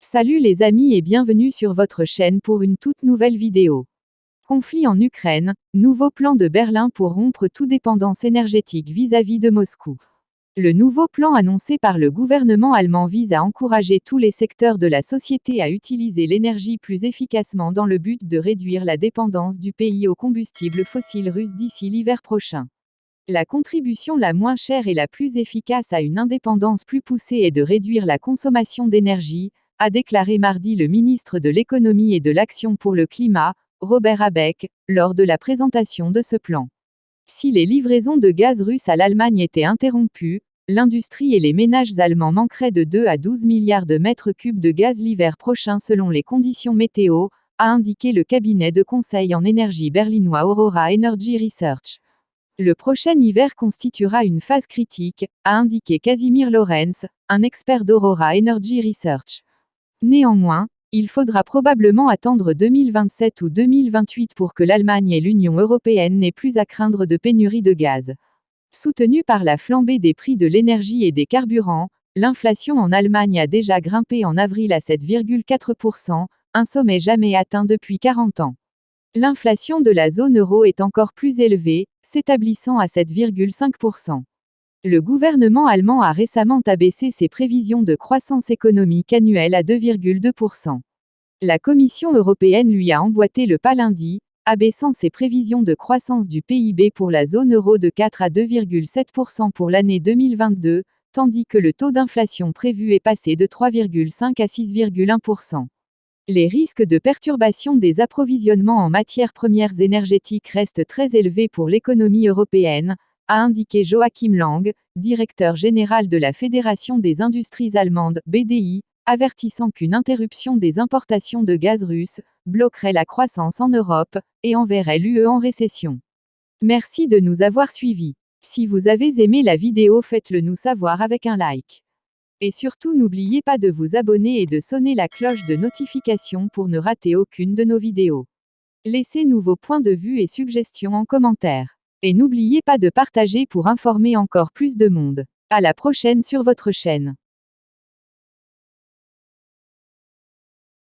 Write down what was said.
Salut les amis et bienvenue sur votre chaîne pour une toute nouvelle vidéo. Conflit en Ukraine, nouveau plan de Berlin pour rompre toute dépendance énergétique vis-à-vis de Moscou. Le nouveau plan annoncé par le gouvernement allemand vise à encourager tous les secteurs de la société à utiliser l'énergie plus efficacement dans le but de réduire la dépendance du pays aux combustibles fossiles russes d'ici l'hiver prochain. La contribution la moins chère et la plus efficace à une indépendance plus poussée est de réduire la consommation d'énergie, a déclaré mardi le ministre de l'économie et de l'action pour le climat, Robert Habeck, lors de la présentation de ce plan. Si les livraisons de gaz russe à l'Allemagne étaient interrompues, l'industrie et les ménages allemands manqueraient de 2 à 12 milliards de mètres cubes de gaz l'hiver prochain selon les conditions météo, a indiqué le cabinet de conseil en énergie berlinois Aurora Energy Research. Le prochain hiver constituera une phase critique, a indiqué Casimir Lorenz, un expert d'Aurora Energy Research. Néanmoins, il faudra probablement attendre 2027 ou 2028 pour que l'Allemagne et l'Union européenne n'aient plus à craindre de pénurie de gaz. Soutenue par la flambée des prix de l'énergie et des carburants, l'inflation en Allemagne a déjà grimpé en avril à 7,4%, un sommet jamais atteint depuis 40 ans. L'inflation de la zone euro est encore plus élevée, s'établissant à 7,5%. Le gouvernement allemand a récemment abaissé ses prévisions de croissance économique annuelle à 2,2%. La Commission européenne lui a emboîté le pas lundi, abaissant ses prévisions de croissance du PIB pour la zone euro de 4 à 2,7% pour l'année 2022, tandis que le taux d'inflation prévu est passé de 3,5 à 6,1%. Les risques de perturbation des approvisionnements en matières premières énergétiques restent très élevés pour l'économie européenne, a indiqué Joachim Lang, directeur général de la Fédération des industries allemandes, BDI, avertissant qu'une interruption des importations de gaz russe bloquerait la croissance en Europe et enverrait l'UE en récession. Merci de nous avoir suivis. Si vous avez aimé la vidéo, faites-le nous savoir avec un like. Et surtout n'oubliez pas de vous abonner et de sonner la cloche de notification pour ne rater aucune de nos vidéos. Laissez-nous vos points de vue et suggestions en commentaire. Et n'oubliez pas de partager pour informer encore plus de monde. À la prochaine sur votre chaîne.